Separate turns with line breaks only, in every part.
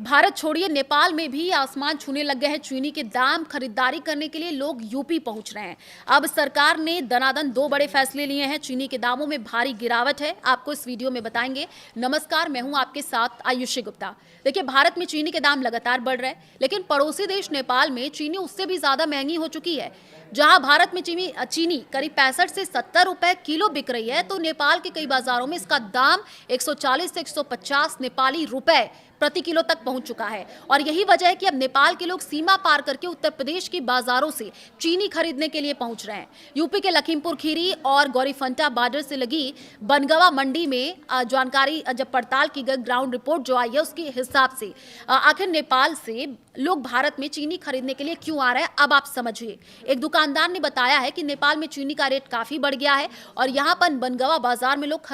भारत छोड़िए, नेपाल में भी आसमान छूने लग गए हैं चीनी के दाम। खरीदारी करने के लिए लोग यूपी पहुंच रहे हैं। अब सरकार ने दनादन दो बड़े फैसले लिए हैं। चीनी के दामों में भारी गिरावट है, आपको इस वीडियो में बताएंगे। नमस्कार, मैं हूं आपके साथ आयुषी गुप्ता। देखिए, भारत में चीनी के दाम लगातार बढ़ रहे हैं, लेकिन पड़ोसी देश नेपाल में चीनी उससे भी ज्यादा महंगी हो चुकी है। जहां भारत में चीनी करीब 65 से 70 रुपए किलो बिक रही है, तो नेपाल के कई बाजारों में इसका दाम 140 से 150 नेपाली रुपए प्रति किलो तक पहुंच चुका है। और यही वजह है कि अब नेपाल के लोग सीमा पार करके उत्तर प्रदेश की बाजारों से चीनी खरीदने के लिए पहुंच रहे हैं। यूपी के लखीमपुर खीरी और गौरीफंटा बॉर्डर से लगी बनगवा मंडी में जानकारी जब पड़ताल की गई, ग्राउंड रिपोर्ट जो आई है उसके हिसाब से आखिर नेपाल से लोग भारत में चीनी खरीदने के लिए क्यों आ रहे हैं, अब आप समझिए। एक दुकानदार ने बताया है कि नेपाल में चीनी का रेट काफी बढ़ गया है और यहाँ पर बनगवा बाजार में लोग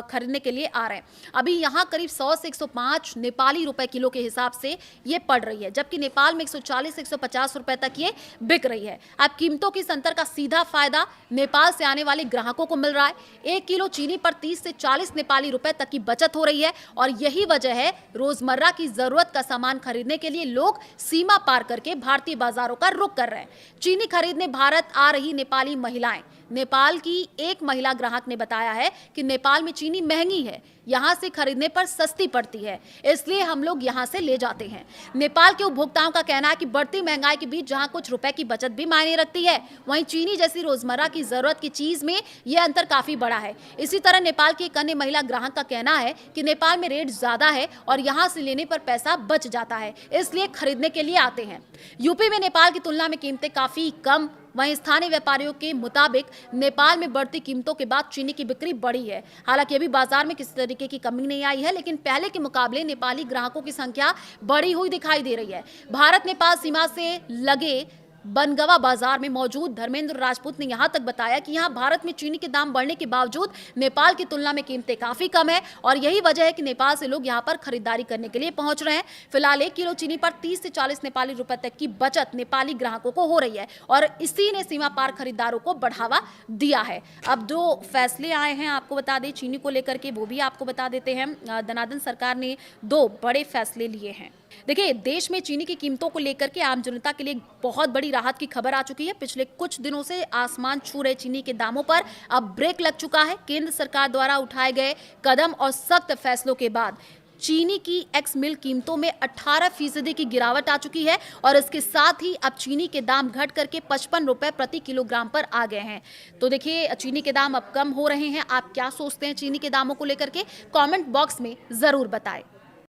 खरीदने के लिए आ रहे हैं। अभी यहाँ करीब 100 से 105 नेपाली रुपए किलो के हिसाब से ये पड़ रही है, जबकि नेपाल में 140 से 150 रुपए तक ये बिक रही है। अब कीमतों की अंतर का सीधा फायदा नेपाल से आने वाले ग्राहकों को मिल रहा है। 1 किलो चीनी पर 30 से 40 नेपाली रुपए तक की बचत हो रही है और यही वजह है रोजमर्रा की जरूरत का सामान खरीदने के लिए लोग सीमा पार करके भारतीय बाजारों का रुख कर रहे हैं। चीनी खरीदने भारत आ रही नेपाली महिलाएं, नेपाल की एक महिला ग्राहक ने बताया है कि नेपाल में चीनी महंगी है, यहाँ से खरीदने पर सस्ती पड़ती है, इसलिए हम लोग यहाँ से ले जाते हैं। नेपाल के उपभोक्ताओं का कहना है कि बढ़ती महंगाई के बीच जहाँ कुछ रुपए की बचत भी मायने रखती है, वहीं चीनी जैसी रोजमर्रा की जरूरत की चीज में यह अंतर काफी बड़ा है। इसी तरह नेपाल की एक अन्य महिला ग्राहक का कहना है कि नेपाल में रेट ज्यादा है और यहाँ से लेने पर पैसा बच जाता है, इसलिए खरीदने के लिए आते हैं। यूपी में नेपाल की तुलना में कीमतें काफी कम। वहीं स्थानीय व्यापारियों के मुताबिक नेपाल में बढ़ती कीमतों के बाद चीनी की बिक्री बढ़ी है। हालांकि अभी बाजार में किसी तरीके की कमी नहीं आई है, लेकिन पहले के मुकाबले नेपाली ग्राहकों की संख्या बढ़ी हुई दिखाई दे रही है। भारत नेपाल सीमा से लगे बनगवा बाजार में मौजूद धर्मेंद्र राजपूत ने यहां तक बताया कि यहां भारत में चीनी के दाम बढ़ने के बावजूद नेपाल की तुलना में कीमतें काफी कम है और यही वजह है कि नेपाल से लोग यहां पर खरीदारी करने के लिए पहुंच रहे हैं। फिलहाल 1 किलो चीनी पर 30 से 40 नेपाली रुपए तक की बचत नेपाली ग्राहकों को हो रही है और इसी ने सीमा पार खरीदारों को बढ़ावा दिया है। अब जो फैसले आए हैं आपको बता दें चीनी को लेकर के, वो भी आपको बता देते हैं। दनादन सरकार ने 2 बड़े फैसले लिए हैं। देखिए, देश में चीनी की कीमतों को लेकर के आम जनता के लिए बहुत बड़ी राहत की खबर आ चुकी है। पिछले कुछ दिनों से आसमान छू रहे चीनी के दामों पर अब ब्रेक लग चुका है। केंद्र सरकार द्वारा उठाए गए कदम और सख्त फैसलों के बाद चीनी की एक्स मिल कीमतों में 18% की गिरावट आ चुकी है और इसके साथ ही अब चीनी के दाम घट करके 55 रुपए प्रति किलोग्राम पर आ गए हैं। तो देखिए, चीनी के दाम अब कम हो रहे हैं। आप क्या सोचते हैं चीनी के दामों को लेकर के? कमेंट बॉक्स में जरूर बताएं।